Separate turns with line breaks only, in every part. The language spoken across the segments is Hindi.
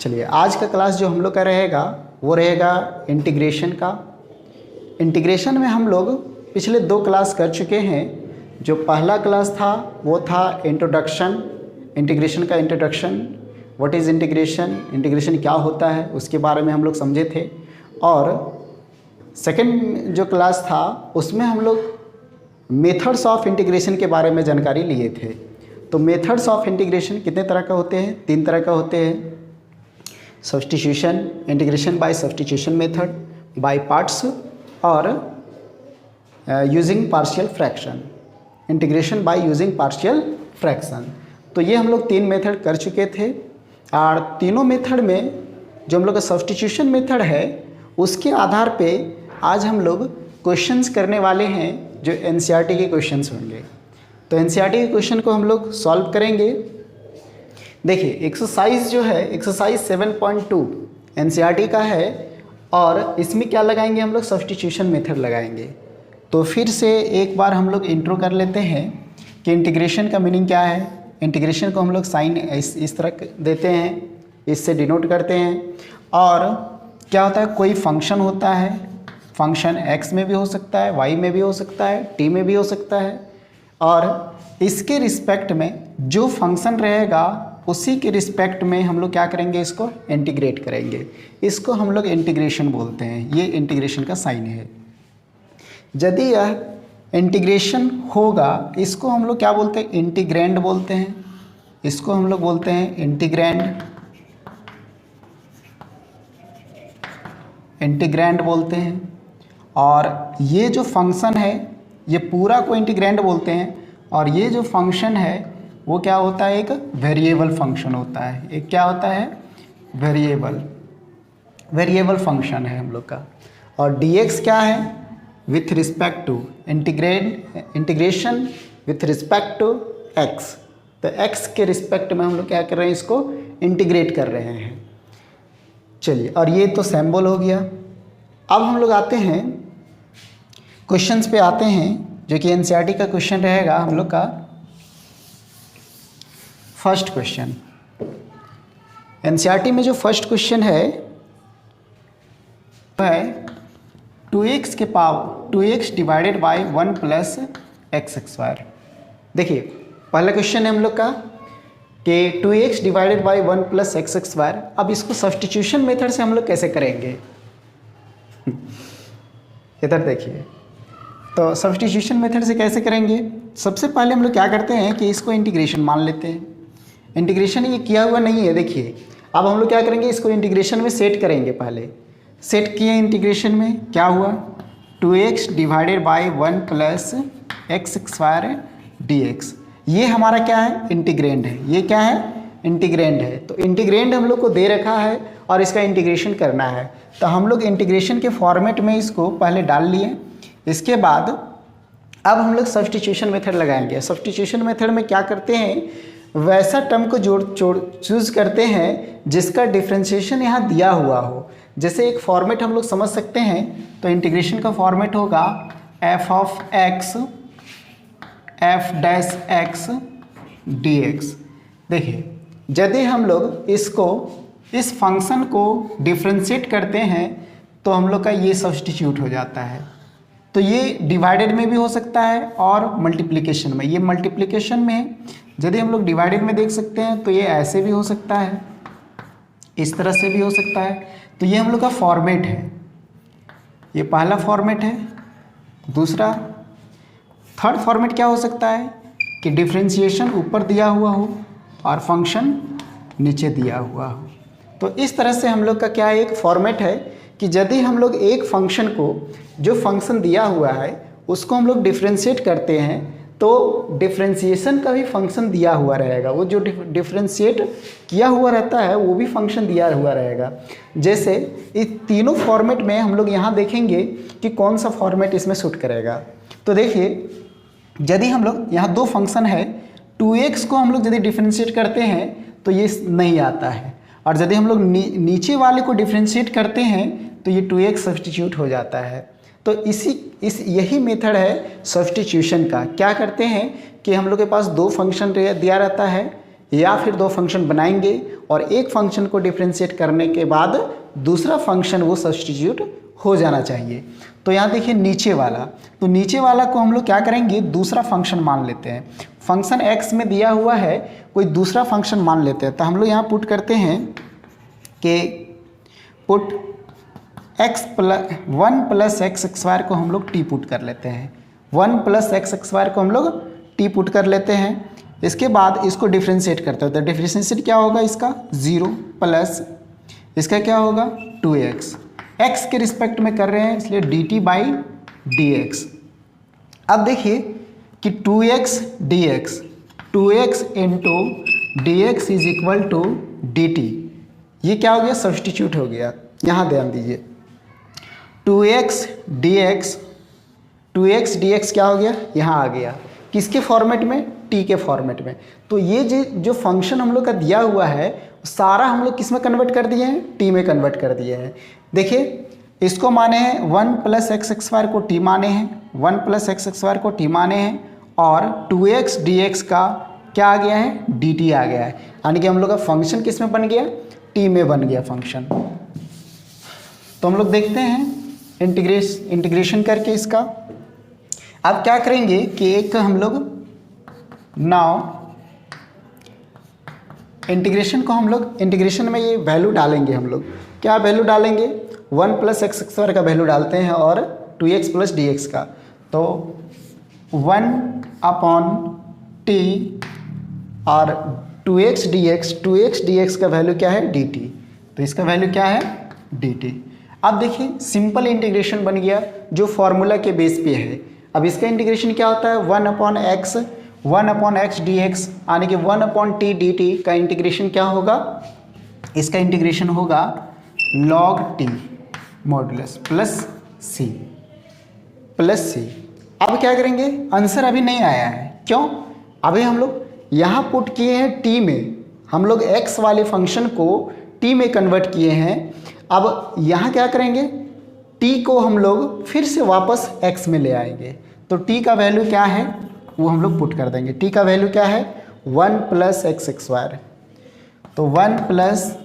चलिए आज का क्लास जो हम लोग का रहेगा वो रहेगा इंटीग्रेशन का। इंटीग्रेशन में हम लोग पिछले 2 क्लास कर चुके हैं। जो पहला क्लास था वो था इंट्रोडक्शन, इंटीग्रेशन का introduction, what is integration, integration क्या होता है उसके बारे में हम लोग समझे थे। और सेकंड जो क्लास था उसमें हम लोग मेथड्स ऑफ इंटीग्रेशन के बारे में जानकारी लिए थे। तो मेथड्स ऑफ इंटीग्रेशन कितने तरह का होते हैं? 3 तरह का होते हैं। Substitution, integration by substitution method, by parts और using partial fraction, integration by using partial fraction. तो ये हम लोग 3 मेथड कर चुके थे। और तीनों मेथड में जो हम लोग का सब्स्टिट्यूशन मेथड है उसके आधार पे आज हम लोग क्वेश्चंस करने वाले हैं जो एनसीईआरटी के क्वेश्चंस होंगे। तो एनसीईआरटी के क्वेश्चन को हम लोग सॉल्व करेंगे। देखिए एक्सरसाइज जो है एक्सरसाइज 7.2 एनसीईआरटी का है और इसमें क्या लगाएंगे हम लोग? सब्स्टिट्यूशन मेथड लगाएंगे। तो फिर से एक बार हम लोग इंट्रो कर लेते हैं कि इंटीग्रेशन का मीनिंग क्या है। इंटीग्रेशन को हम लोग साइन इस तरह देते हैं, इससे डिनोट करते हैं। और क्या होता है, कोई फंक्शन होता है, फंक्शन x में भी हो सकता है, y में भी हो सकता है, t में भी हो सकता है। और इसके रिस्पेक्ट में जो फंक्शन रहेगा उसी के रिस्पेक्ट में हम लोग क्या करेंगे? इसको इंटीग्रेट करेंगे। इसको हम लोग इंटीग्रेशन बोलते हैं। ये इंटीग्रेशन का साइन है। यदि यह इंटीग्रेशन होगा इसको हम लोग क्या बोलते हैं? इंटीग्रैंड बोलते हैं। इसको हम लोग बोलते हैं इंटीग्रैंड, इंटीग्रैंड बोलते हैं। और ये जो फंक्शन है ये पूरा को इंटीग्रैंड बोलते हैं। और ये जो फंक्शन है वो क्या होता है? एक वेरिएबल फंक्शन होता है। एक क्या होता है? वेरिएबल फंक्शन है हम लोग का। और dx क्या है? With respect to integration with respect to x। तो x के रिस्पेक्ट में हम लोग क्या कर रहे हैं? इसको इंटीग्रेट कर रहे हैं। चलिए, और ये तो सिंबल हो गया। अब हम लोग आते हैं क्वेश्चंस पे आते हैं जो कि एनसीईआरटी का क्वेश्चन रहेगा हम लोग का। फर्स्ट क्वेश्चन एनसीईआरटी में जो फर्स्ट क्वेश्चन है 2x के power 2x divided by 1 plus x square. देखिए पहला क्वेश्चन है हम लोग का कि 2x divided by 1 plus x square. अब इसको सब्स्टिट्यूशन मेथड से हम लोग कैसे करेंगे? इधर देखिए, तो सब्स्टिट्यूशन मेथड से कैसे करेंगे? सबसे पहले हम लोग क्या करते हैं कि इसको इंटीग्रेशन मान लेते हैं। इंटीग्रेशन ये किया हुआ नहीं है। देखिए अब हम लोग क्या करेंगे? इसको इंटीग्रेशन में सेट करेंगे। पहले सेट किए इंटीग्रेशन में, क्या हुआ? 2x divided by 1 plus x square dx। ये हमारा क्या है? इंटीग्रेंड है। ये क्या है? इंटीग्रेंड है। तो इंटीग्रेंड हम लोग को दे रखा है और इसका इंटीग्रेशन करना है। तो हम लोग इंटीग्रेशन के फॉर्मेट में इसको पहले डाल लिए। इसके बाद अब हम लोग सब्स्टिट्यूशन मेथड लगाएंगे। सब्स्टिट्यूशन मेथड में क्या करते हैं? वैसा टर्म को चूज करते हैं जिसका डिफ्रेंशिएशन यहाँ दिया हुआ हो। जैसे एक फॉर्मेट हम लोग समझ सकते हैं। तो इंटीग्रेशन का फॉर्मेट होगा f of x f dash x dx। देखिए यदि हम लोग इसको इस फंक्शन को डिफ्रेंशिएट करते हैं तो हम लोग का ये सब्स्टिट्यूट हो जाता है। तो ये डिवाइडेड में भी हो सकता है और मल्टीप्लिकेशन में। ये मल्टीप्लिकेशन में है। यदि हम लोग डिवाइडेड में देख सकते हैं तो ये ऐसे भी हो सकता है, इस तरह से भी हो सकता है। तो ये हम लोग का फॉर्मेट है। ये पहला फॉर्मेट है। दूसरा थर्ड फॉर्मेट क्या हो सकता है कि डिफ्रेंशिएशन ऊपर दिया हुआ हो और फंक्शन नीचे दिया हुआ हो। तो इस तरह से हम लोग का क्या एक फॉर्मेट है कि यदि हम लोग एक फंक्शन को, जो फंक्शन दिया हुआ है उसको हम लोग डिफ्रेंशिएट करते हैं तो डिफ्रेंशिएशन का भी फंक्शन दिया हुआ रहेगा। वो जो डिफ्रेंशिएट किया हुआ रहता है वो भी फंक्शन दिया हुआ रहेगा। जैसे इस तीनों फॉर्मेट में हम लोग यहाँ देखेंगे कि कौन सा फॉर्मेट इसमें सूट करेगा। तो देखिए यदि हम लोग यहाँ 2 फंक्शन है, 2x को हम लोग यदि डिफ्रेंशिएट करते हैं तो ये नहीं आता है। और यदि हम लोग नीचे वाले को डिफ्रेंशिएट करते हैं तो ये 2x सब्स्टिट्यूट हो जाता है। तो यही मेथड है सब्स्टिट्यूशन का। क्या करते हैं कि हम लोग के पास 2 फंक्शन दिया रहता है, या फिर दो फंक्शन बनाएंगे और एक फंक्शन को डिफ्रेंशिएट करने के बाद दूसरा फंक्शन वो सब्स्टिट्यूट हो जाना चाहिए। तो यहाँ देखिए नीचे वाला, तो नीचे वाला को हम लोग क्या करेंगे, दूसरा फंक्शन मान लेते हैं। फंक्शन x में दिया हुआ है, कोई दूसरा फंक्शन मान लेते हैं। तो हम लोग यहाँ पुट करते हैं कि put one plus x square को हम लोग टी पुट कर लेते हैं। 1 प्लस एक्स स्क्वायर को हम लोग टी पुट कर लेते हैं। इसके बाद इसको डिफ्रेंशिएट करते हैं। तो डिफ्रेंशिएट क्या होगा इसका, 0 प्लस इसका क्या होगा 2x, x के रिस्पेक्ट में कर रहे हैं इसलिए dt बाई dx। अब देखिए कि 2x dx, 2x into dx is equal to dt, ये क्या हो गया, सब्स्टिट्यूट हो गया। यहाँ ध्यान दीजिए 2x dx क्या हो गया, यहाँ आ गया किसके फॉर्मेट में, t के फॉर्मेट में। तो ये जो फंक्शन हम लोग का दिया हुआ है सारा हम लोग किस में कन्वर्ट कर दिए हैं, t में कन्वर्ट कर दिए हैं। देखिए इसको माने हैं 1 प्लस एक्स स्क्वायर को t माने हैं, 1 प्लस एक्स स्क्वायर को t माने हैं और 2x dx का क्या आ गया है, dt आ गया है। यानी कि हम लोग का फंक्शन किस में बन गया, t में बन गया फंक्शन। तो हम लोग देखते हैं इंटीग्रेशन करके इसका। अब क्या करेंगे कि एक हम लोग नाउ इंटीग्रेशन को हम लोग इंटीग्रेशन में ये वैल्यू डालेंगे। हम लोग क्या वैल्यू डालेंगे, 1 प्लस एक्स स्क्वायर का वैल्यू डालते हैं और 2x प्लस dx का। तो 1 अपॉन t और 2x dx का वैल्यू क्या है, dt। तो इसका वैल्यू क्या है, dt। अब देखिए सिंपल इंटीग्रेशन बन गया जो फॉर्मूला के बेस पे है। अब इसका इंटीग्रेशन क्या होता है, 1 अपॉन एक्स dx, यानी कि 1 अपॉन t dt का इंटीग्रेशन क्या होगा, इसका इंटीग्रेशन होगा log t modulus plus c। अब क्या करेंगे, आंसर अभी नहीं आया है, क्यों, अभी हम लोग यहाँ पुट किए हैं t में, हम लोग x वाले फंक्शन को t में कन्वर्ट किए हैं। अब यहाँ क्या करेंगे, t को हम लोग फिर से वापस x में ले आएंगे। तो t का वैल्यू क्या है वो हम लोग पुट कर देंगे। t का वैल्यू क्या है, 1 प्लस एक्स स्क्वायर। तो 1 plus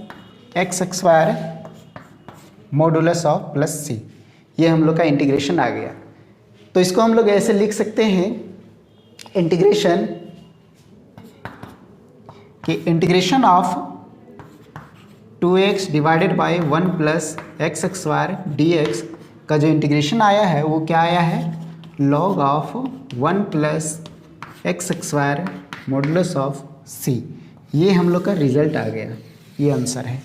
x square modulus of plus c, ये हम लोग का इंटीग्रेशन आ गया। तो इसको हम लोग ऐसे लिख सकते हैं इंटीग्रेशन कि integration of 2x divided by 1 plus x square dx का जो इंटीग्रेशन आया है वो क्या आया है, log of 1 plus x square modulus of c। ये हम लोग का रिजल्ट आ गया, ये आंसर है।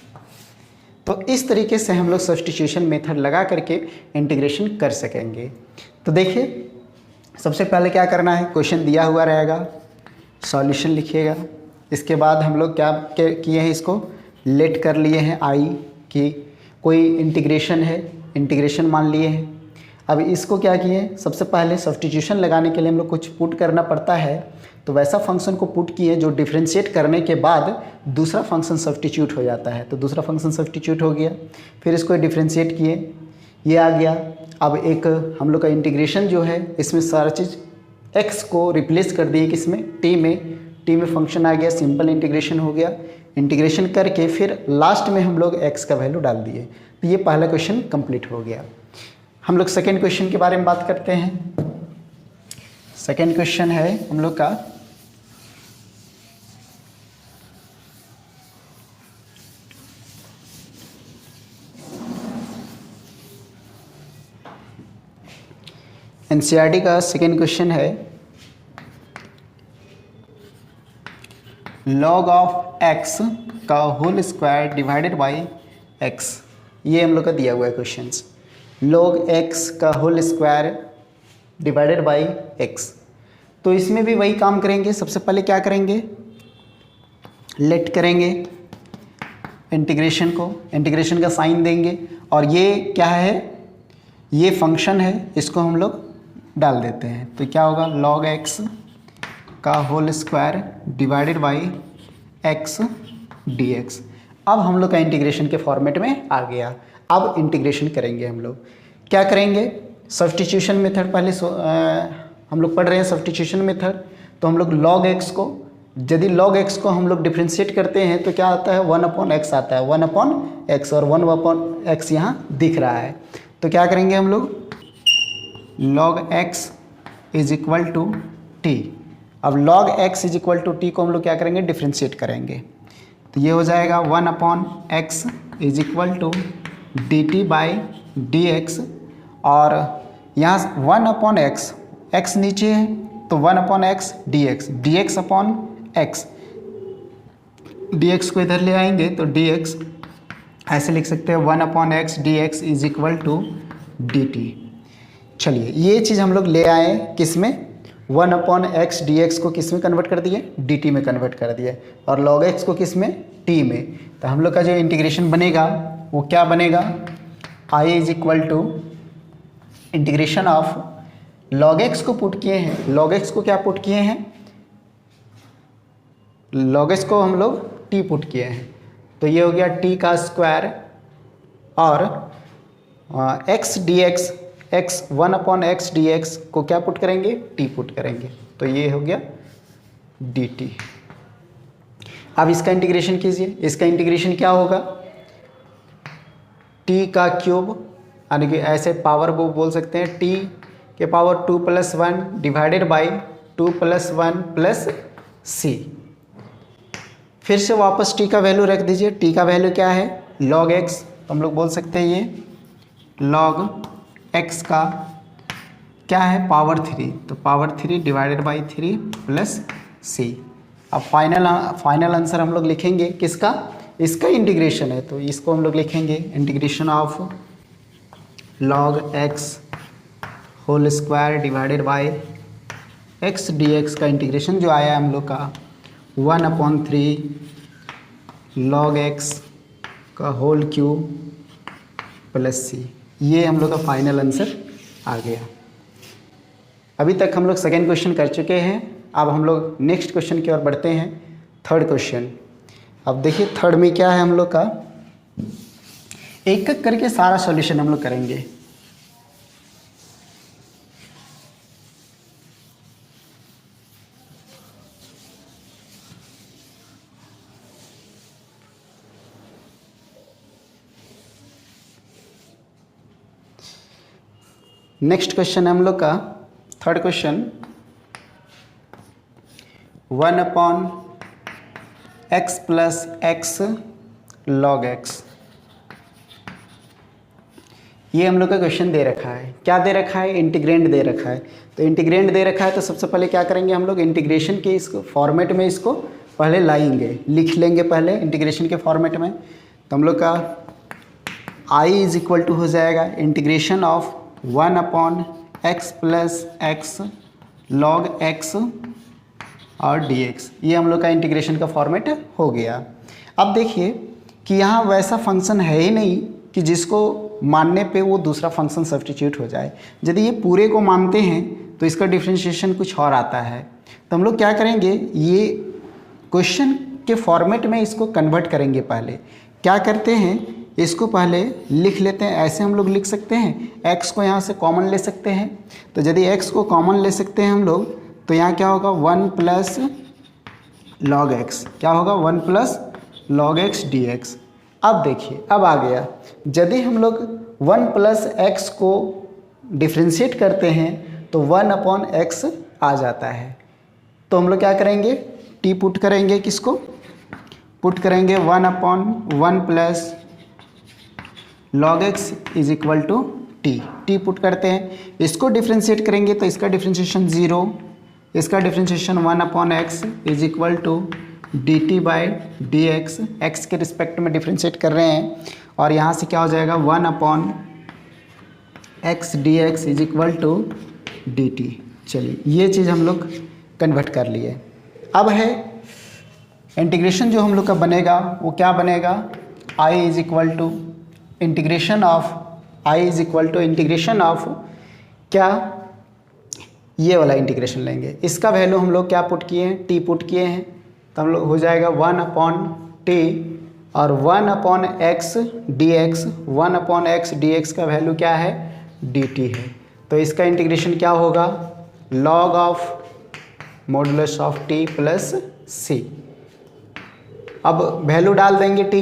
तो इस तरीके से हम लोग सब्स्टिट्यूशन मेथड लगा करके इंटीग्रेशन कर सकेंगे। तो देखिए सबसे पहले क्या करना है, क्वेश्चन दिया हुआ रहेगा, सॉल्यूशन लिखिएगा। इसके बाद हम लोग क्या किए हैं, इसको लेट कर लिए हैं आई कि कोई इंटीग्रेशन है, इंटीग्रेशन मान लिए हैं। अब इसको क्या किए, सबसे पहले सब्स्टिट्यूशन लगाने के लिए हम लोग कुछ पुट करना पड़ता है। तो वैसा फंक्शन को पुट किए जो डिफ्रेंशिएट करने के बाद दूसरा फंक्शन सब्स्टिट्यूट हो जाता है। तो दूसरा फंक्शन सब्स्टिट्यूट हो गया, फिर इसको डिफ्रेंशिएट किए, ये आ गया। अब एक हम लोग का इंटीग्रेशन जो है इसमें सारा चीज़ x को रिप्लेस कर दिए किसमें, t में फंक्शन आ गया, सिंपल इंटीग्रेशन हो गया। इंटीग्रेशन करके फिर लास्ट में हम लोग x का वैल्यू डाल दिए। तो ये पहला क्वेश्चन कंप्लीट हो गया। हम लोग सेकेंड क्वेश्चन के बारे में बात करते हैं। सेकेंड क्वेश्चन है हम लोग का एनसीईआरटी का सेकेंड क्वेश्चन है log ऑफ x का whole square divided by x। ये हम लोग का दिया हुआ है क्वेश्चन, log x का whole square divided by x। तो इसमें भी वही काम करेंगे। सबसे पहले क्या करेंगे, लेट करेंगे इंटीग्रेशन को, इंटीग्रेशन का साइन देंगे और ये क्या है, ये फंक्शन है, इसको हम लोग डाल देते हैं। तो क्या होगा, log x का whole square divided by x dx। अब हम लोग का इंटीग्रेशन के फॉर्मेट में आ गया। अब इंटीग्रेशन करेंगे हम लोग, क्या करेंगे, सब्स्टिट्यूशन मेथड पहले हम लोग पढ़ रहे हैं सब्स्टिट्यूशन मेथड। तो हम लोग log x को यदि log x को हम लोग डिफ्रेंशिएट करते हैं तो क्या आता है 1/x आता है, 1/x और 1/x यहाँ दिख रहा है। तो क्या करेंगे हम लोग, log x is equal to t. अब log x is equal to t को हम लोग क्या करेंगे, डिफ्रेंशिएट करेंगे। तो ये हो जाएगा 1/x is equal to d t by d x, और यहाँ 1/x, x नीचे है तो 1/x dx, dx upon x, dx को इधर ले आएंगे तो dx ऐसे लिख सकते हैं 1/x dx is equal to dt। चलिए ये चीज़ हम लोग ले आए किस में, 1/x dx को किस में कन्वर्ट कर दिए, dt में कन्वर्ट कर दिए, और log x को किस में, t में। तो हम लोग का जो इंटीग्रेशन बनेगा वो क्या बनेगा, I is equal to integration of log x को पुट किए हैं, log x को क्या पुट किए हैं, log x को हम लोग t पुट किए हैं, तो ये हो गया t का स्क्वायर, और x dx, x 1/x dx को क्या पुट करेंगे, t पुट करेंगे, तो ये हो गया dt। अब इसका इंटीग्रेशन कीजिए, इसका इंटीग्रेशन क्या होगा, t का क्यूब, यानी कि ऐसे पावर को बोल सकते हैं t के power 2+1 divided by 2+1 plus c। फिर से वापस t का वैल्यू रख दीजिए, t का वैल्यू क्या है, log x, तो हम लोग बोल सकते हैं ये log x का क्या है, पावर 3, तो power 3 divided by 3 plus c। अब फाइनल आंसर हम लोग लिखेंगे किसका, इसका इंटीग्रेशन है, तो इसको हम लोग लिखेंगे integration of log x whole square divided by x dx का इंटीग्रेशन जो आया हम लोग का 1/3 log x का होल क्यूब प्लस c। ये हम लोग का फाइनल आंसर आ गया। अभी तक हम लोग सेकेंड क्वेश्चन कर चुके हैं, अब हम लोग नेक्स्ट क्वेश्चन की ओर बढ़ते हैं, थर्ड क्वेश्चन। अब देखिए थर्ड में क्या है हम लोग का, एक एक करके सारा सॉल्यूशन हम लोग करेंगे। नेक्स्ट क्वेश्चन है हम लोग का third question, 1/x plus x log x। ये हम लोग का क्वेश्चन दे रखा है, क्या दे रखा है, इंटीग्रेंड दे रखा है। तो इंटीग्रेंड दे रखा है तो सबसे पहले क्या करेंगे हम लोग, इंटीग्रेशन के इसको फॉर्मेट में इसको पहले लाएंगे, लिख लेंगे पहले इंटीग्रेशन के फॉर्मेट में। तो हम लोग का I इज इक्वल टू हो जाएगा integration of 1/x plus x log x और dx। ये हम लोग का इंटीग्रेशन का फॉर्मेट हो गया। अब देखिए कि यहाँ वैसा फंक्शन है ही नहीं कि जिसको मानने पे वो दूसरा फंक्शन सब्स्टिट्यूट हो जाए। यदि ये पूरे को मानते हैं तो इसका डिफरेंशिएशन कुछ और आता है। तो हम लोग क्या करेंगे, ये क्वेश्चन के फॉर्मेट में इसको कन्वर्ट करेंगे। पहले क्या करते हैं, इसको पहले लिख लेते हैं, ऐसे हम लोग लिख सकते हैं, x को यहाँ से कॉमन ले सकते हैं। तो यदि x को कॉमन ले सकते हैं हम लोग तो यहाँ क्या होगा 1 प्लस log x, क्या होगा 1 प्लस log x dx। अब देखिए अब आ गया, यदि हम लोग 1 प्लस x को डिफ्रेंशिएट करते हैं तो 1/x आ जाता है। तो हम लोग क्या करेंगे, t पुट करेंगे, किसको पुट करेंगे 1/1 plus log x is equal to t put करते हैं। इसको डिफ्रेंशिएट करेंगे तो इसका डिफ्रेंशिएशन 0, इसका differentiation 1/x is equal to dt by dx, x के रिस्पेक्ट में डिफ्रेंशिएट कर रहे हैं, और यहाँ से क्या हो जाएगा 1/x dx is equal to dt। चलिए ये चीज़ हम लोग कन्वर्ट कर लिए। अब है इंटीग्रेशन जो हम लोग का बनेगा वो क्या बनेगा, I is equal to integration of I is equal to integration of क्या, ये वाला इंटीग्रेशन लेंगे। इसका वैल्यू हम लोग क्या पुट किए हैं, t पुट किए हैं, तो हम लोग हो जाएगा 1/t और 1/x dx, 1/x dx का वैल्यू क्या है, dt है। तो इसका इंटीग्रेशन क्या होगा, log of modulus of t plus C. अब वैल्यू डाल देंगे टी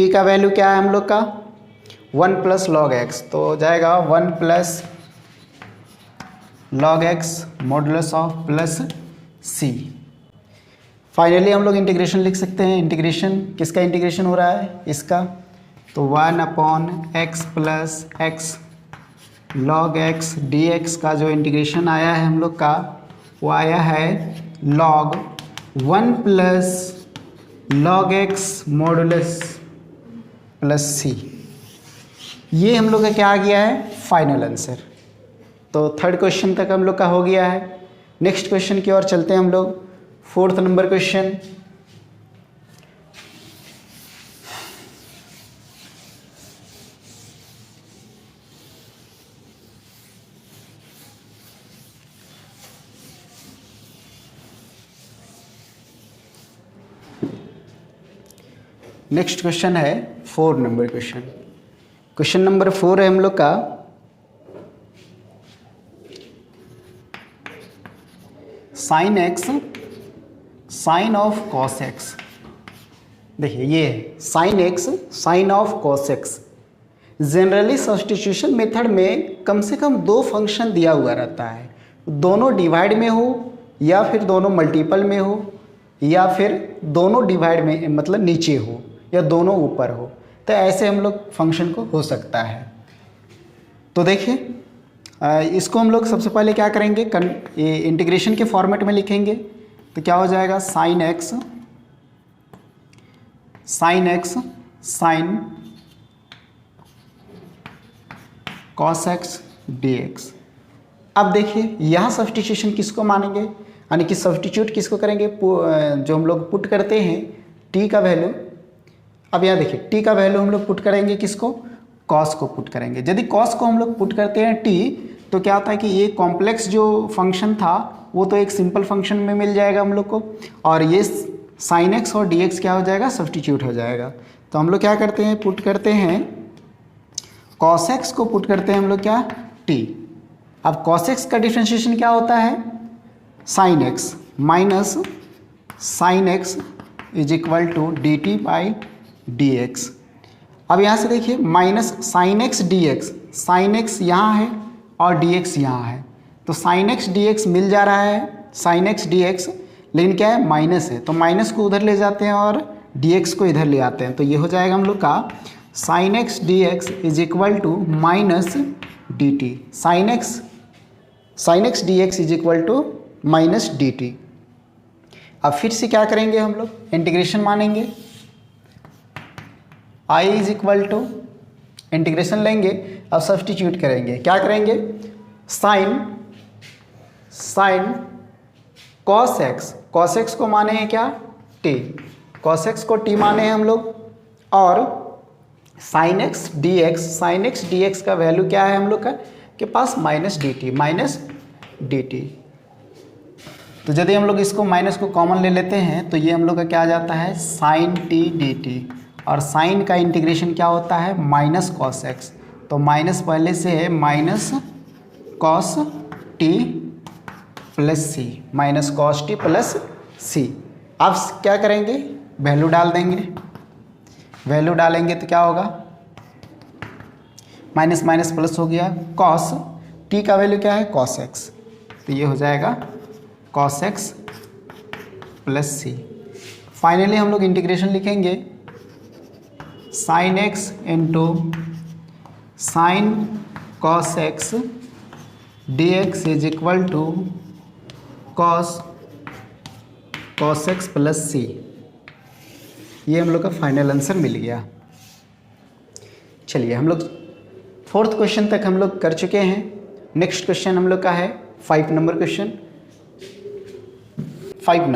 का वैल्यू क्या है हम लोग का 1 प्लस लॉग एक्स, तो हो जाएगा 1 plus log x modulus of plus C. Finally हम लोग इंटीग्रेशन लिख सकते हैं। इंटीग्रेशन किसका इंटीग्रेशन हो रहा है, इसका, तो 1 upon x plus x log x d x का जो इंटीग्रेशन आया है हम लोग का वो आया है log 1 plus log x modulus plus C. ये हम लोग का क्या आ गया है, फाइनल आंसर। तो थर्ड क्वेश्चन तक हम लोग का हो गया है। नेक्स्ट क्वेश्चन की ओर चलते हैं हम लोग। 4th number question, next question है 4 नंबर क्वेश्चन। क्वेश्चन नंबर 4 है हम लोग का sine x sine of cos x. देखिए ये है sine x sine of cos x. Generally substitution method में कम से कम 2 फंक्शन दिया हुआ रहता है, दोनों डिवाइड में हो या फिर दोनों मल्टीपल में हो या फिर दोनों डिवाइड में मतलब नीचे हो या दोनों ऊपर हो, तो ऐसे हम लोग फंक्शन को हो सकता है। तो देखिए इसको हम लोग सबसे पहले क्या करेंगे, इंटीग्रेशन के फॉर्मेट में लिखेंगे। तो क्या हो जाएगा sign x sign cos x d x. अब देखिए यहाँ सब्स्टिट्यूशन किसको मानेंगे, यानी कि सब्स्टिट्यूट किसको करेंगे, जो हम लोग पुट करते हैं टी का वैल्यू। अब यहाँ देखिए टी का वैल्यू हम लोग पुट करेंगे किसको, कॉस को पुट करेंगे। यदि कॉस को हम लोग पुट करते हैं टी, तो क्या होता है कि ये कॉम्प्लेक्स जो फंक्शन था वो तो एक सिंपल फंक्शन में मिल जाएगा हम लोग को, और ये साइन एक्स और डी एक्स क्या हो जाएगा, सब्स्टिट्यूट हो जाएगा। तो हम लोग क्या करते हैं, पुट करते हैं कॉस एक्स को पुट करते हैं हम लोग क्या, टी। अब कॉस एक्स का डिफ्रेंशिएशन क्या होता है, sine x minus sine x is equal to d t by d x. अब यहाँ से देखिए minus sine x d x, sine x यहाँ है और डी एक्स यहाँ है, तो साइन एक्स डी एक्स मिल जा रहा है, साइन एक्स डी एक्स, लेकिन क्या है माइनस है, तो माइनस को उधर ले जाते हैं और डी एक्स को इधर ले आते हैं। तो ये हो जाएगा हम लोग का sine x d x is equal to minus d t. Sine x d x is equal to minus d t. अब फिर से क्या करेंगे हम लोग, इंटीग्रेशन मानेंगे। I is equal to integration लेंगे, अब सब्स्टिट्यूट करेंगे। क्या करेंगे, साइन कॉस एक्स को माने हैं क्या, टी, कॉस एक्स को टी माने हैं हम लोग, और साइन एक्स डी एक्स का वैल्यू क्या है हम लोग का के पास, माइनस डी टी। तो यदि हम लोग इसको माइनस को कॉमन ले लेते हैं तो ये हम लोग का क्या आ जाता है, साइन टी डी टी, और साइन का इंटीग्रेशन क्या होता है, माइनस कॉस एक्स, तो माइनस पहले से है, माइनस कॉस टी प्लस सी, minus cos T plus C. अब क्या करेंगे, वैल्यू डाल देंगे। वैल्यू डालेंगे तो क्या होगा, माइनस माइनस प्लस हो गया, कॉस टी का वैल्यू क्या है, कॉस एक्स, तो ये हो जाएगा कॉस एक्स प्लस सी। फाइनली हम लोग इंटीग्रेशन लिखेंगे, sine x into sine cos x d x is equal to cos x plus C. ये हम लोग का फाइनल आंसर मिल गया। चलिए हम लोग 4th क्वेश्चन तक हम लोग कर चुके हैं। नेक्स्ट क्वेश्चन हम लोग का है 5 नंबर क्वेश्चन। 5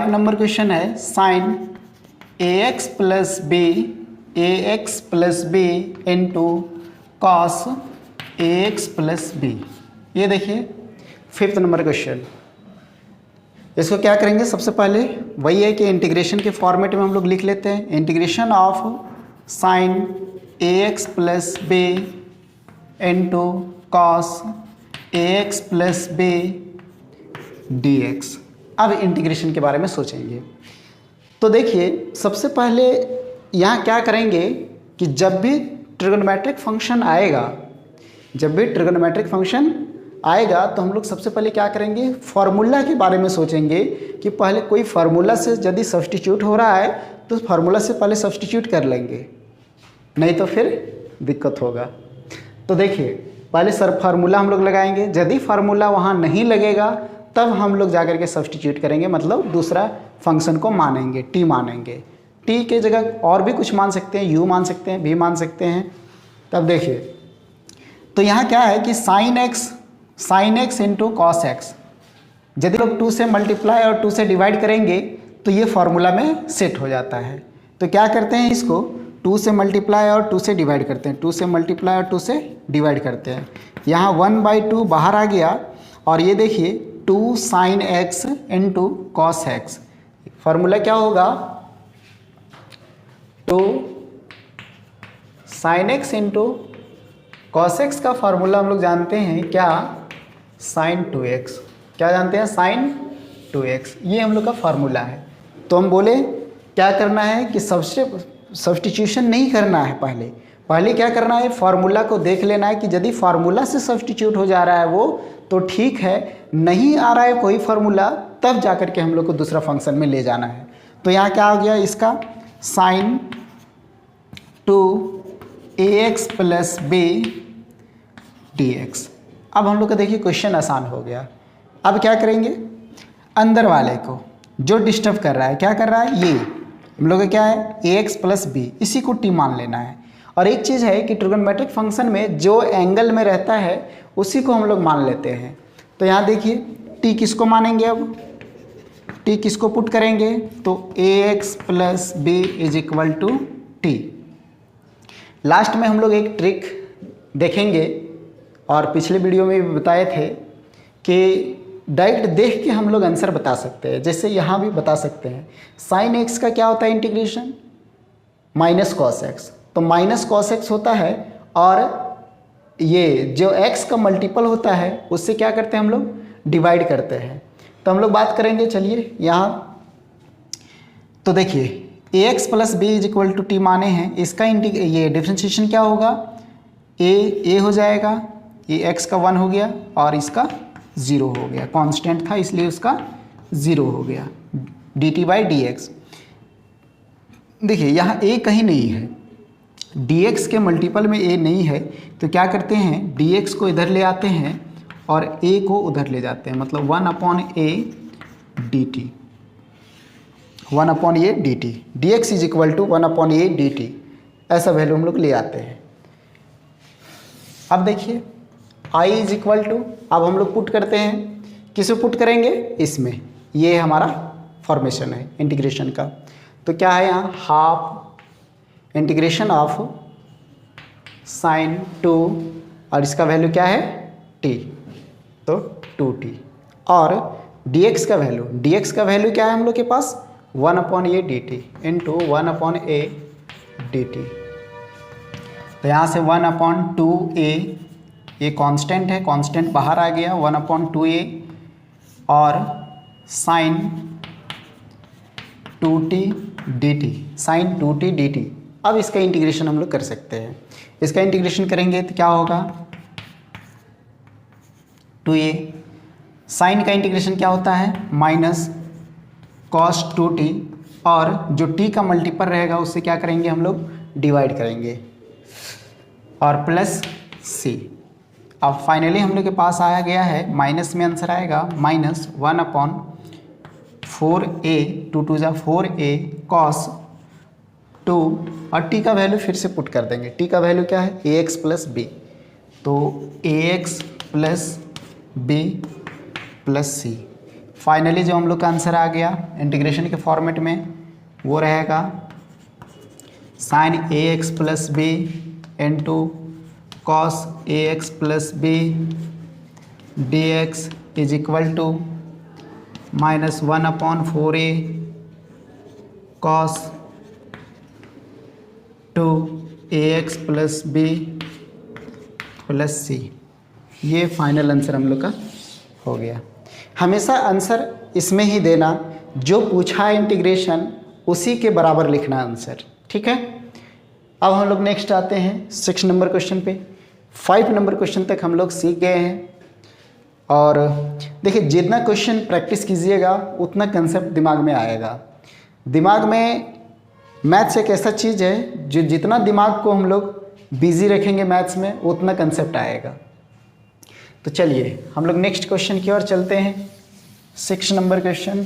नंबर क्वेश्चन है साइन ए x plus B into cos ए एक्स प्लस बी। ये देखिए 5th नंबर क्वेश्चन। इसको क्या करेंगे, सबसे पहले वही है कि इंटीग्रेशन के फॉर्मेट में हम लोग लिख लेते हैं। Integration of sine A x plus B into cos A x plus b d x. अब इंटीग्रेशन के बारे में सोचेंगे। तो देखिए सबसे पहले यहाँ क्या करेंगे कि जब भी ट्रिगोनोमेट्रिक फंक्शन आएगा तो हम लोग सबसे पहले क्या करेंगे, फार्मूला के बारे में सोचेंगे कि पहले कोई फार्मूला से यदि सब्स्टिट्यूट हो रहा है तो फार्मूला से पहले सब्स्टिट्यूट कर लेंगे, नहीं तो फिर दिक्कत होगा। तो देखिए पहले फार्मूला हम लोग लगाएंगे, यदि फार्मूला वहाँ नहीं लगेगा तब हम लोग जाकर के सब्स्टिट्यूट करेंगे, मतलब दूसरा फंक्शन को मानेंगे, टी मानेंगे। टी के जगह और भी कुछ मान सकते हैं, यू मान सकते हैं, भी मान सकते हैं। तब देखिए तो यहाँ क्या है कि sign x into cos x, यदि लोग 2 से मल्टीप्लाई और 2 से डिवाइड करेंगे तो ये फार्मूला में सेट हो जाता है। तो क्या करते हैं, इसको 2 से मल्टीप्लाई और 2 से डिवाइड करते हैं, 2 से मल्टीप्लाई और 2 से डिवाइड करते हैं। यहाँ 1/2 बाहर आ गया और ये देखिए 2 sign x into cos x, formula क्या होगा, 2 sign x into cos x का फार्मूला हम लोग जानते हैं क्या, साइन 2x। क्या जानते हैं, साइन 2x, ये हम लोग का फार्मूला है। तो हम बोले क्या करना है कि सब्स्टिट्यूशन नहीं करना है, पहले क्या करना है, फार्मूला को देख लेना है कि यदि फार्मूला से सब्स्टिट्यूट हो जा रहा है वो तो ठीक है, नहीं आ रहा है कोई फार्मूला तब जाकर के हम लोग को दूसरा फंक्शन में ले जाना है। तो यहाँ क्या हो गया इसका, sign 2ax plus b dx। अब हम लोग का देखिए क्वेश्चन आसान हो गया। अब क्या करेंगे, अंदर वाले को जो डिस्टर्ब कर रहा है, क्या कर रहा है, ये हम लोग का क्या है ax प्लस b, इसी को t मान लेना है। और एक चीज़ है कि ट्रिगोनोमेट्रिक फंक्शन में जो एंगल में रहता है उसी को हम लोग मान लेते हैं। तो यहाँ देखिए t किसको मानेंगे, अब t किसको पुट करेंगे, तो ax plus b is equal to t। Last में हम लोग एक ट्रिक देखेंगे और पिछले वीडियो में भी बताए थे कि डायरेक्ट देख के हम लोग आंसर बता सकते हैं, जैसे यहाँ भी बता सकते हैं। साइन एक्स का क्या होता है इंटीग्रेशन, माइनस कॉस एक्स, तो माइनस कॉस एक्स होता है और ये जो एक्स का मल्टीपल होता है उससे क्या करते हैं हम लोग, डिवाइड करते हैं। तो हम लोग बात करेंगे, चलिए यहाँ तो देखिए ax plus b is equal to t माने हैं, इसका ये डिफ्रेंशिएशन क्या होगा, a हो जाएगा, ये x का 1 हो गया और इसका 0 हो गया, कांस्टेंट था इसलिए उसका 0 हो गया, dt बाई डी एक्स। देखिए यहाँ a कहीं नहीं है, dx के मल्टीपल में a नहीं है, तो क्या करते हैं dx को इधर ले आते हैं और a को उधर ले जाते हैं, मतलब 1/a dt, 1/a dt, dx is equal to 1/a dt, ऐसा वैल्यू हम लोग ले आते हैं। अब देखिए i इज इक्वल टू, अब हम लोग पुट करते हैं, किसे पुट करेंगे, इसमें, ये हमारा फॉर्मेशन है इंटीग्रेशन का। तो क्या है यहाँ, हाफ इंटीग्रेशन ऑफ साइन 2 और इसका वैल्यू क्या है t, तो 2t, और dx का वैल्यू क्या है हम लोग के पास, 1/a dt into 1/a dt। तो यहाँ से 1/2a, ये कांस्टेंट है, कांस्टेंट बाहर आ गया, 1/2a और sign 2t dt, sign 2t dt। अब इसका इंटीग्रेशन हम लोग कर सकते हैं, इसका इंटीग्रेशन करेंगे तो क्या होगा, 2a, साइन का इंटीग्रेशन क्या होता है, माइनस कॉस 2t, और जो t का मल्टीपल रहेगा उससे क्या करेंगे हम लोग, डिवाइड करेंगे, और प्लस c। अब फाइनली हम लोग के पास आया गया है, माइनस में आंसर आएगा, माइनस 1/4a, 2 2 जा 4a कॉस 2, और t का वैल्यू फिर से पुट कर देंगे, t का वैल्यू क्या है, ax प्लस b, तो ax plus b plus c। Finally जो हम लोग का आंसर आ गया इंटीग्रेशन के फॉर्मेट में वो रहेगा sine ax plus b into cos ax plus b dx is equal to minus 1/4a cos 2ax plus b plus c। ये फाइनल आंसर हम लोग का हो गया। हमेशा आंसर इसमें ही देना, जो पूछा है इंटीग्रेशन उसी के बराबर लिखना आंसर, ठीक है। अब हम लोग नेक्स्ट आते हैं 6 नंबर क्वेश्चन पे। 5 नंबर क्वेश्चन तक हम लोग सीख गए हैं। और देखिए, जितना क्वेश्चन प्रैक्टिस कीजिएगा उतना कंसेप्ट दिमाग में आएगा। दिमाग में मैथ्स एक ऐसा चीज़ है जो जितना दिमाग को हम लोग बिजी रखेंगे मैथ्स में उतना कंसेप्ट आएगा। तो चलिए हम लोग नेक्स्ट क्वेश्चन की ओर चलते हैं। 6 number question.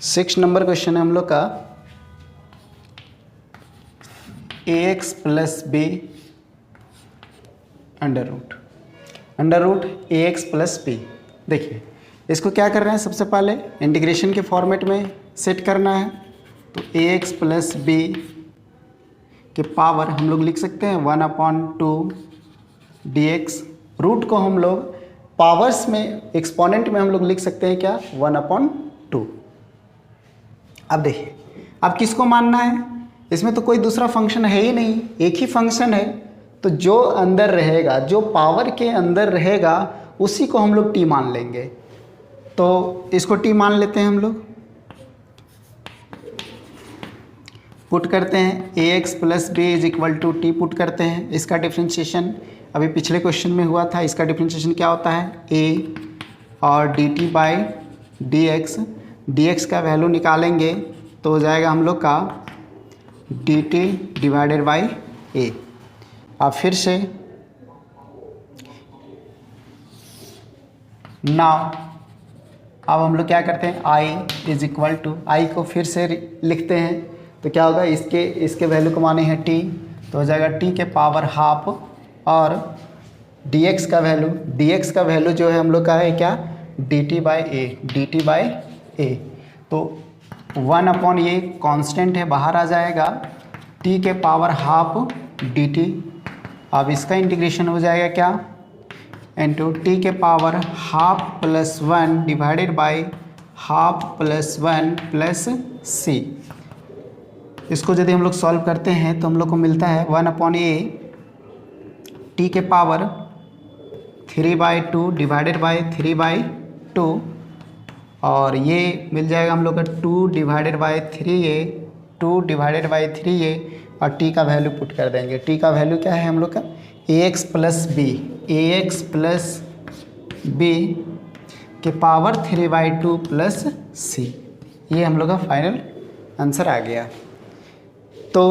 Six number question है हम लोग का ax plus b under root ax plus b. देखिए इसको क्या कर रहे हैं, सबसे पहले इंटीग्रेशन के फॉर्मेट में सेट करना है। तो ax प्लस बी के पावर हम लोग लिख सकते हैं 1/2 dx। रूट को हम लोग पावर्स में एक्सपोनेंट में हम लोग लिख सकते हैं क्या, 1/2। अब देखिए, अब किसको मानना है, इसमें तो कोई दूसरा फंक्शन है ही नहीं, एक ही फंक्शन है। तो जो अंदर रहेगा, जो पावर के अंदर रहेगा उसी को हम लोग t मान लेंगे। तो इसको t मान लेते हैं हम लोग, पुट करते हैं ax plus b is equal to t put करते हैं। इसका डिफ्रेंशिएशन अभी पिछले क्वेश्चन में हुआ था, इसका डिफ्रेंशिएशन क्या होता है, a और dt बाई dx का वैल्यू निकालेंगे तो हो जाएगा हम लोग का dt डिवाइडेड बाई a। अब फिर से नाउ अब हम लोग क्या करते हैं, i इज इक्वल टू, आई को फिर से लिखते हैं तो क्या होगा, इसके वैल्यू को माने हैं t, तो हो जाएगा t के पावर हाफ और dx का वैल्यू जो है हम लोग का है क्या, dt बाई a। तो 1 ये कांस्टेंट है, बाहर आ जाएगा, t के पावर हाफ dt। अब इसका इंटीग्रेशन हो जाएगा क्या, इंटू टी के power half plus 1 divided by half plus 1 plus c। इसको यदि हम लोग सॉल्व करते हैं तो हम लोग को मिलता है 1/a t के पावर 3/2 डिवाइडेड बाई 3/2 और ये मिल जाएगा हम लोग का 2 डिवाइडेड बाई 3a और t का वैल्यू पुट कर देंगे। t का वैल्यू क्या है हम लोग का, ax प्लस बी के पावर 3/2 प्लस c। ये हम लोग का फाइनल आंसर आ गया। तो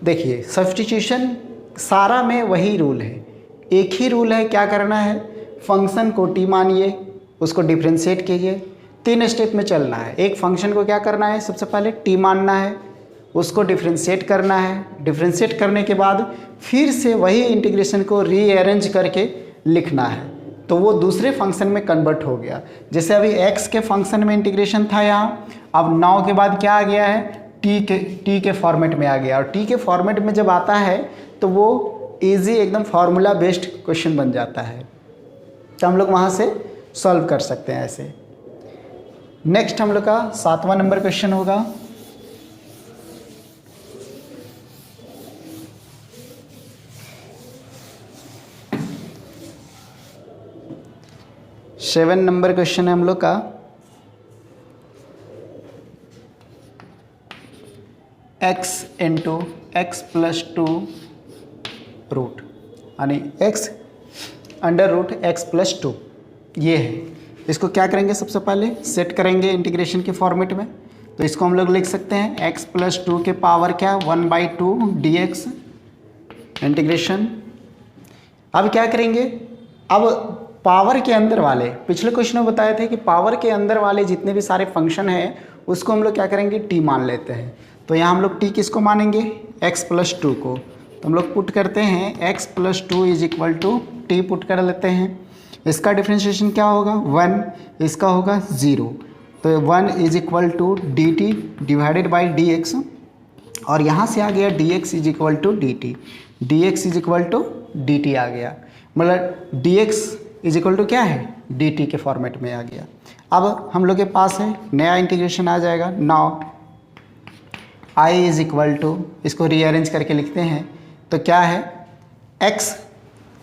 देखिए, सब्स्टिट्यूशन सारा में वही रूल है, एक ही रूल है। क्या करना है, फंक्शन को t मानिए, उसको डिफ्रेंशिएट कीजिए। 3 स्टेप में चलना है। एक फंक्शन को क्या करना है, सबसे पहले t मानना है, उसको डिफ्रेंशिएट करना है, डिफ्रेंशिएट करने के बाद फिर से वही इंटीग्रेशन को रीअरेंज करके लिखना है, तो वो दूसरे फंक्शन में कन्वर्ट हो गया। जैसे अभी x के फंक्शन में इंटीग्रेशन था यहाँ, अब नाउ के बाद क्या आ गया है, t के फॉर्मेट में आ गया। और t के फॉर्मेट में जब आता है तो वो इजी एकदम फार्मूला बेस्ड क्वेश्चन बन जाता है, तो हम लोग वहाँ से सॉल्व कर सकते हैं ऐसे। नेक्स्ट हम लोग का 7वां नंबर क्वेश्चन होगा। सेवन नंबर क्वेश्चन है हम लोग का x into x plus 2 root, यानी x under root x plus 2 ये है। इसको क्या करेंगे, सबसे पहले सेट करेंगे इंटीग्रेशन के फॉर्मेट में। तो इसको हम लोग लिख सकते हैं x प्लस 2 के पावर क्या, 1/2 dx इंटीग्रेशन। अब क्या करेंगे, अब पावर के अंदर वाले, पिछले क्वेश्चन में बताए थे कि पावर के अंदर वाले जितने भी सारे फंक्शन हैं उसको हम लोग क्या करेंगे, t मान लेते हैं। तो यहाँ हम लोग t किसको मानेंगे, x प्लस 2 को। तो हम लोग पुट करते हैं x plus 2 is equal to t put कर लेते हैं। इसका डिफ्रेंशिएशन क्या होगा, 1, इसका होगा 0। तो 1 is equal to d t divided by d x, और यहाँ से आ गया dx is equal to d t. D x is equal to d t आ गया, मतलब d x is equal to क्या है, डी टी के फॉर्मेट में आ गया। अब हम लोग के पास है नया इंटीग्रेशन आ जाएगा। Now I is equal to, इसको रीअरेंज करके लिखते हैं तो क्या है x,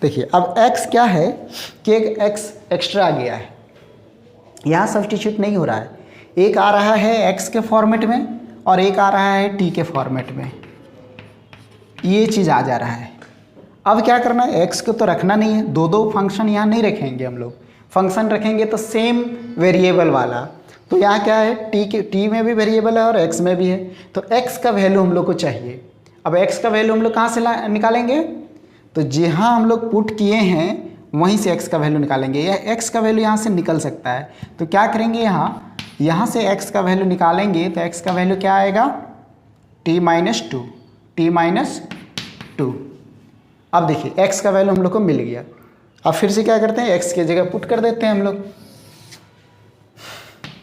देखिए अब x क्या है कि एक x एक्स्ट्रा आ गया है, यहाँ सब्स्टिट्यूट नहीं हो रहा है, एक आ रहा है x के फॉर्मेट में और एक आ रहा है t के फॉर्मेट में, ये चीज़ आ जा रहा है। अब क्या करना है, x को तो रखना नहीं है, दो दो फंक्शन यहाँ नहीं रखेंगे हम लोग, फंक्शन रखेंगे तो सेम वेरिएबल वाला, तो यहाँ क्या है t में भी वेरिएबल है और x में भी है, तो x का वैल्यू हम लोग को चाहिए। अब x का वैल्यू हम लोग कहाँ से निकालेंगे, तो जहाँ हम लोग पुट किए हैं वहीं से x का वैल्यू निकालेंगे, यह x का वैल्यू यहाँ से निकल सकता है, तो क्या करेंगे यहाँ से x का वैल्यू निकालेंगे तो x का वैल्यू क्या आएगा, t माइनस टू। अब देखिए x का वैल्यू हम लोग को मिल गया। अब फिर से क्या करते हैं, x की जगह पुट कर देते हैं हम लोग,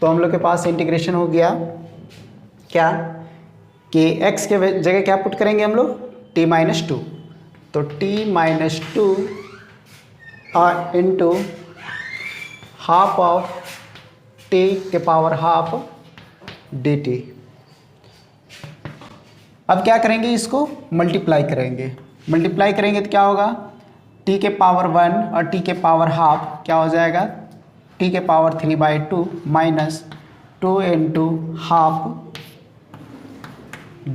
तो हम लोग के पास इंटीग्रेशन हो गया क्या कि x के जगह क्या पुट करेंगे हम लोग, t माइनस टू, तो t माइनस टू और इंटू हाफ ऑफ t के पावर हाफ dt। अब क्या करेंगे, इसको मल्टीप्लाई करेंगे तो क्या होगा, t के पावर 1 और t के पावर हाफ क्या हो जाएगा, t के power 3/2 minus 2 into half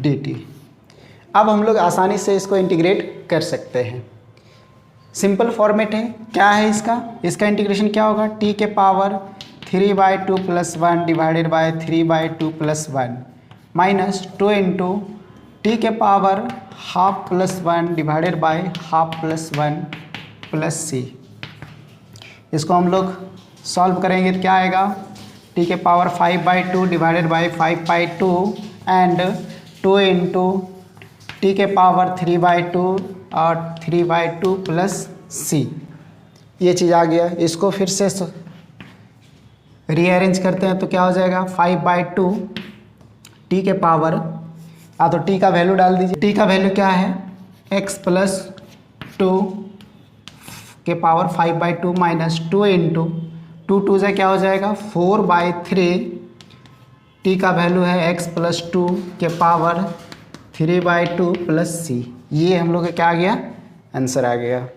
dt। अब हम लोग आसानी से इसको इंटीग्रेट कर सकते हैं, सिंपल फॉर्मेट है, क्या है इसका इंटीग्रेशन क्या होगा, t के power 3/2 + 1 divided by 3/2 + 1 minus 2 into t के power half + 1 divided by half + 1 + c। इसको हम लोग सॉल्व करेंगे तो क्या आएगा, टी के power 5/2 divided by 5/2 and 2 into t के पावर 3/2 और 3/2 + c, ये चीज़ आ गया। इसको फिर से रीअरेंज करते हैं तो क्या हो जाएगा, 5/2 टी के पावर, तो टी का वैल्यू डाल दीजिए, टी का वैल्यू क्या है, x + 2 के पावर 5/2 माइनस 2 इंटू 2 से क्या हो जाएगा 4/3, टी का वैल्यू है x + 2 के पावर 3/2 + c। ये हम लोग का क्या आ गया, आंसर आ गया।